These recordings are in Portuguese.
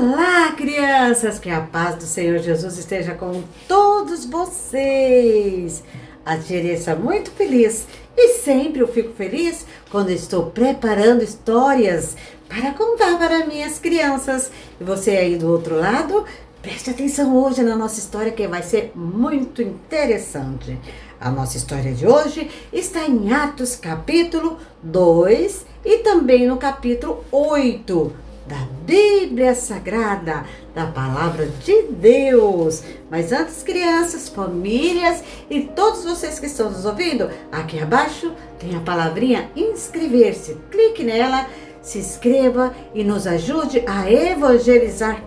Olá, crianças! Que a paz do Senhor Jesus esteja com todos vocês. A Teresa muito feliz e sempre eu fico feliz quando estou preparando histórias para contar para minhas crianças. E você aí do outro lado, preste atenção hoje na nossa história que vai ser muito interessante. A nossa história de hoje está em Atos capítulo 2 e também no capítulo 8 da Bíblia Sagrada, da Palavra de Deus. Mas antes, crianças, famílias e todos vocês que estão nos ouvindo, aqui abaixo tem a palavrinha inscrever-se. Clique nela, se inscreva e nos ajude a evangelizar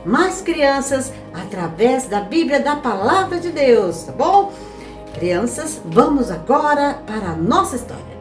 mais crianças, através da Bíblia, da Palavra de Deus, tá bom? Crianças, vamos agora para a nossa história.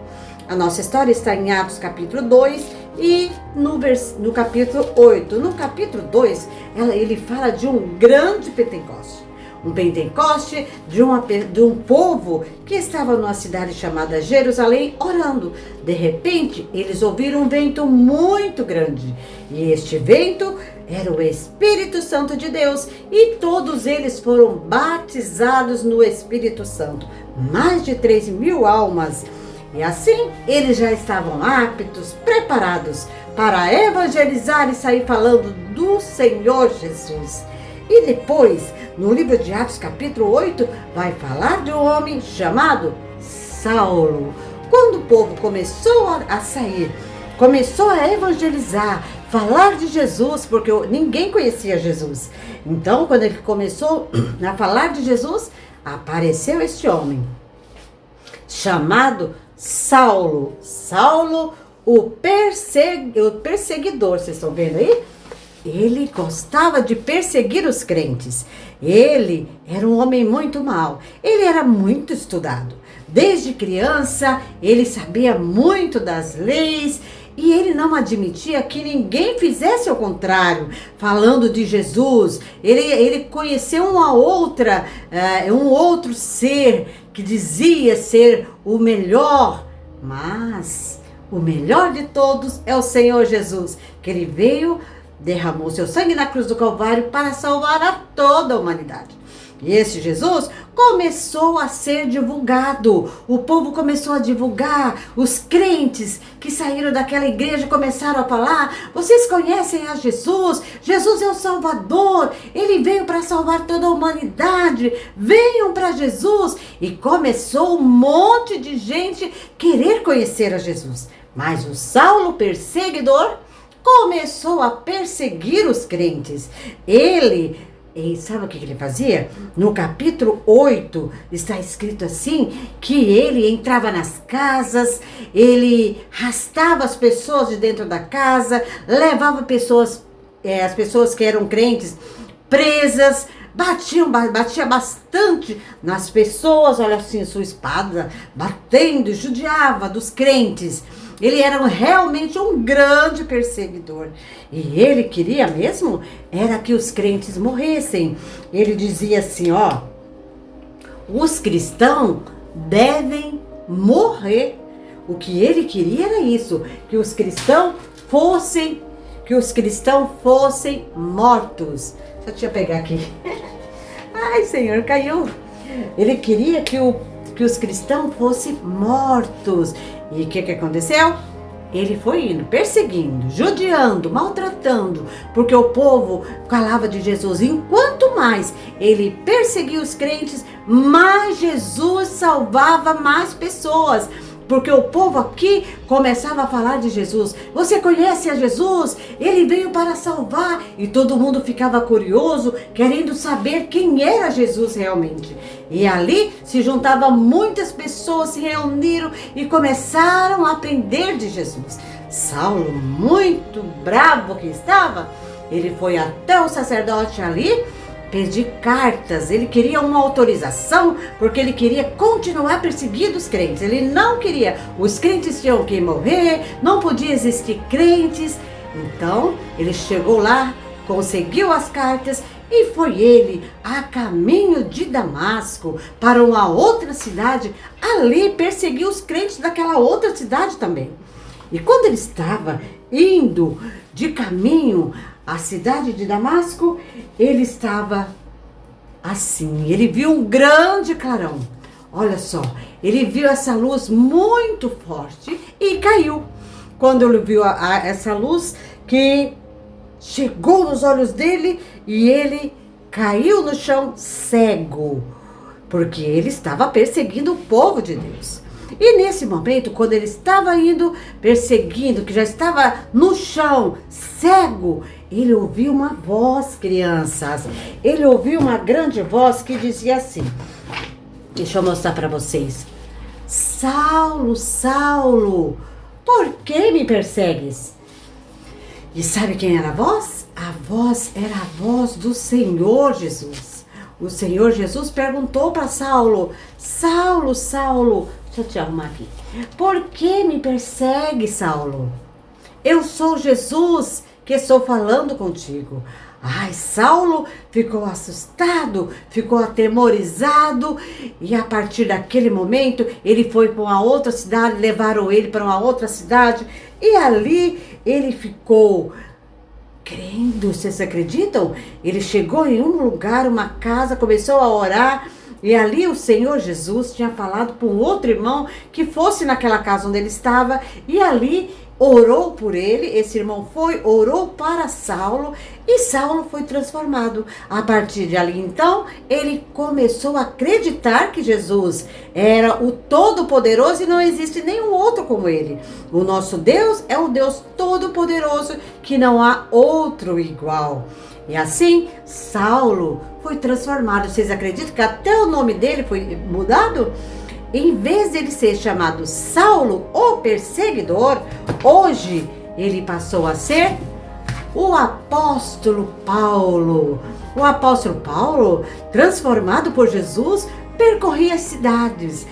A nossa história está em Atos capítulo 2 e no capítulo 8. No capítulo 2, ele fala de um grande Pentecoste. Um Pentecoste de um povo que estava numa cidade chamada Jerusalém orando. De repente, eles ouviram um vento muito grande. E este vento era o Espírito Santo de Deus. E todos eles foram batizados no Espírito Santo. Mais de 3.000 almas. E assim, eles já estavam aptos, preparados para evangelizar e sair falando do Senhor Jesus. E depois, no livro de Atos capítulo 8, vai falar de um homem chamado Saulo. Quando o povo começou a sair, começou a evangelizar, falar de Jesus, porque ninguém conhecia Jesus. Então, quando ele começou a falar de Jesus, apareceu este homem chamado Saulo, o perseguidor, vocês estão vendo aí? Ele gostava de perseguir os crentes. Ele era um homem muito mau. Ele era muito estudado. Desde criança, ele sabia muito das leis e ele não admitia que ninguém fizesse o contrário, falando de Jesus. Ele conheceu um outro ser que dizia ser o melhor, mas o melhor de todos é o Senhor Jesus, que ele veio, derramou seu sangue na cruz do Calvário para salvar a toda a humanidade. E esse Jesus começou a ser divulgado. O povo começou a divulgar. Os crentes que saíram daquela igreja começaram a falar: vocês conhecem a Jesus? Jesus é o Salvador. Ele veio para salvar toda a humanidade. Venham para Jesus. E começou um monte de gente querer conhecer a Jesus. Mas o Saulo perseguidor começou a perseguir os crentes. E sabe o que ele fazia? No capítulo 8 está escrito assim, que ele entrava nas casas, ele arrastava as pessoas de dentro da casa, levava as pessoas que eram crentes presas, batia bastante nas pessoas, olha assim, sua espada, batendo, judiava dos crentes. Ele era realmente um grande perseguidor. E ele queria mesmo, era que os crentes morressem. Ele dizia assim, os cristãos devem morrer. O que ele queria era isso, que os cristãos fossem mortos. Deixa eu pegar aqui. Ai, Senhor, caiu. Ele queria que os cristãos fossem mortos. E o que aconteceu? Ele foi indo, perseguindo, judiando, maltratando, porque o povo falava de Jesus. Enquanto mais ele perseguia os crentes, mais Jesus salvava mais pessoas. Porque o povo aqui começava a falar de Jesus. Você conhece a Jesus? Ele veio para salvar. E todo mundo ficava curioso, querendo saber quem era Jesus realmente. E ali se juntavam muitas pessoas, se reuniram e começaram a aprender de Jesus. Saulo, muito bravo que estava, ele foi até o sacerdote ali pedir cartas. Ele queria uma autorização, porque ele queria continuar perseguindo os crentes. Ele não queria, os crentes tinham que morrer, não podia existir crentes. Então ele chegou lá, conseguiu as cartas e foi ele a caminho de Damasco para uma outra cidade. Ali perseguiu os crentes daquela outra cidade também. E quando ele estava indo de caminho a cidade de Damasco, ele estava assim, ele viu um grande clarão. Olha só, ele viu essa luz muito forte e caiu. Quando ele viu essa luz que chegou nos olhos dele e ele caiu no chão cego, porque ele estava perseguindo o povo de Deus. E nesse momento, quando ele estava indo perseguindo, que já estava no chão, cego, ele ouviu uma voz, crianças. Ele ouviu uma grande voz que dizia assim, deixa eu mostrar para vocês. Saulo, Saulo, por que me persegues? E sabe quem era a voz? A voz era a voz do Senhor Jesus. O Senhor Jesus perguntou para Saulo, Saulo, Saulo, deixa eu te arrumar aqui. Por que me persegue, Saulo? Eu sou Jesus que estou falando contigo. Ai, Saulo ficou assustado, ficou atemorizado e a partir daquele momento ele foi para uma outra cidade, levaram ele para uma outra cidade e ali ele ficou crendo, vocês acreditam? Ele chegou em um lugar, uma casa, começou a orar e ali o Senhor Jesus tinha falado para um outro irmão que fosse naquela casa onde ele estava e ali orou por ele, esse irmão foi, orou para Saulo e Saulo foi transformado. A partir de ali então, ele começou a acreditar que Jesus era o Todo-Poderoso e não existe nenhum outro como ele. O nosso Deus é um Deus Todo-Poderoso que não há outro igual. E assim, Saulo foi transformado. Vocês acreditam que até o nome dele foi mudado? Em vez de ele ser chamado Saulo, o perseguidor, hoje ele passou a ser o apóstolo Paulo. O apóstolo Paulo, transformado por Jesus, percorria as cidades,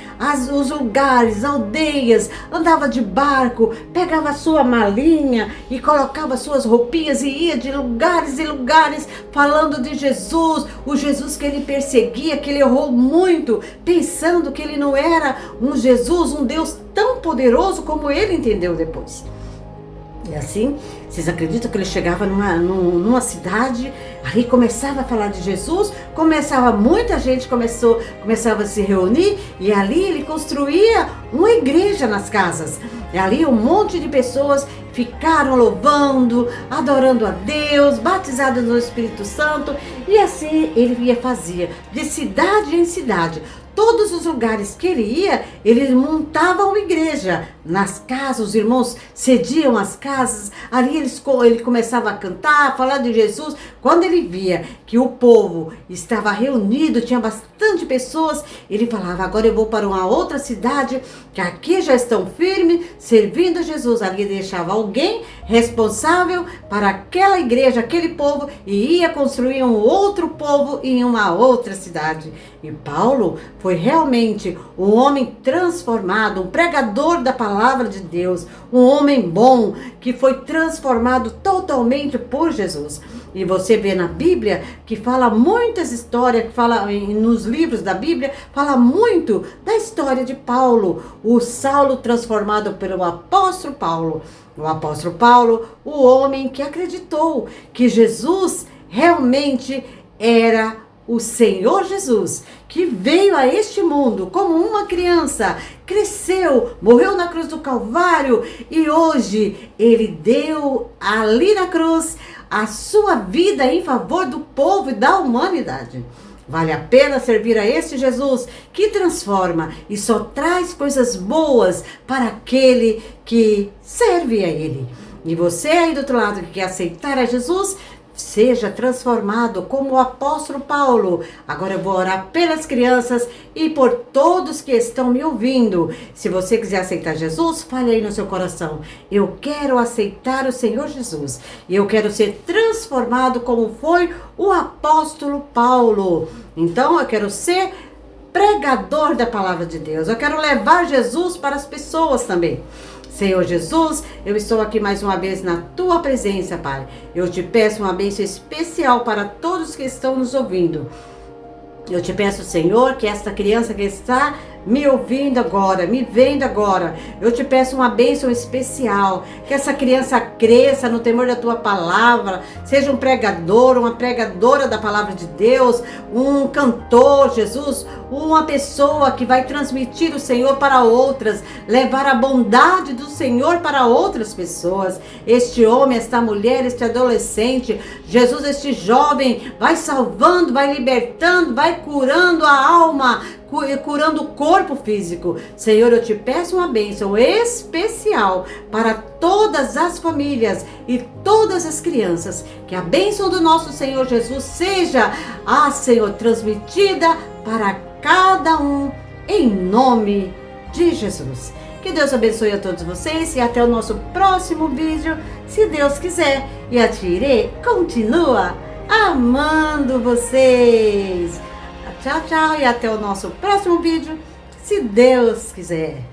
os lugares, aldeias, andava de barco, pegava a sua malinha e colocava suas roupinhas e ia de lugares em lugares falando de Jesus, o Jesus que ele perseguia, que ele errou muito, pensando que ele não era um Jesus, um Deus tão poderoso como ele entendeu depois. E assim, vocês acreditam que ele chegava numa cidade, aí começava a falar de Jesus, muita gente começava a se reunir e ali ele construía uma igreja nas casas. E ali um monte de pessoas ficaram louvando, adorando a Deus, batizados no Espírito Santo e assim ele fazia de cidade em cidade. Todos os lugares que ele ia, ele montava uma igreja. Nas casas, os irmãos cediam as casas, ali ele começava a cantar, a falar de Jesus. Quando ele via que o povo estava reunido, tinha bastante pessoas, ele falava, agora eu vou para uma outra cidade, que aqui já estão firmes, servindo a Jesus. Ali ele deixava alguém responsável para aquela igreja, aquele povo, e ia construir um outro povo em uma outra cidade. E Paulo foi realmente um homem transformado, um pregador da palavra de Deus, um homem bom que foi transformado totalmente por Jesus. E você vê na Bíblia que fala muitas histórias, que fala nos livros da Bíblia, fala muito da história de Paulo, o Saulo transformado pelo apóstolo Paulo. O apóstolo Paulo, o homem que acreditou que Jesus realmente era o Senhor Jesus, que veio a este mundo como uma criança, cresceu, morreu na cruz do Calvário e hoje ele deu ali na cruz a sua vida em favor do povo e da humanidade. Vale a pena servir a esse Jesus que transforma e só traz coisas boas para aquele que serve a ele. E você aí do outro lado que quer aceitar a Jesus, seja transformado como o apóstolo Paulo. Agora eu vou orar pelas crianças e por todos que estão me ouvindo. Se você quiser aceitar Jesus, fale aí no seu coração. Eu quero aceitar o Senhor Jesus. E eu quero ser transformado como foi o apóstolo Paulo. Então eu quero ser pregador da palavra de Deus. Eu quero levar Jesus para as pessoas também. Senhor Jesus, eu estou aqui mais uma vez na tua presença, Pai. Eu te peço uma bênção especial para todos que estão nos ouvindo. Eu te peço, Senhor, que esta criança que está me ouvindo agora, me vendo agora, eu te peço uma bênção especial, que essa criança cresça no temor da tua palavra, seja um pregador, uma pregadora da palavra de Deus, um cantor, Jesus, uma pessoa que vai transmitir o Senhor para outras, levar a bondade do Senhor para outras pessoas. Este homem, esta mulher, este adolescente, Jesus, este jovem, vai salvando, vai libertando, vai curando a alma, curando o corpo físico. Senhor, eu te peço uma bênção especial para todas as famílias e todas as crianças. Que a bênção do nosso Senhor Jesus seja, Senhor, transmitida para cada um, em nome de Jesus. Que Deus abençoe a todos vocês e até o nosso próximo vídeo, se Deus quiser. E a Tirê continua amando vocês. Tchau, tchau, e até o nosso próximo vídeo, se Deus quiser.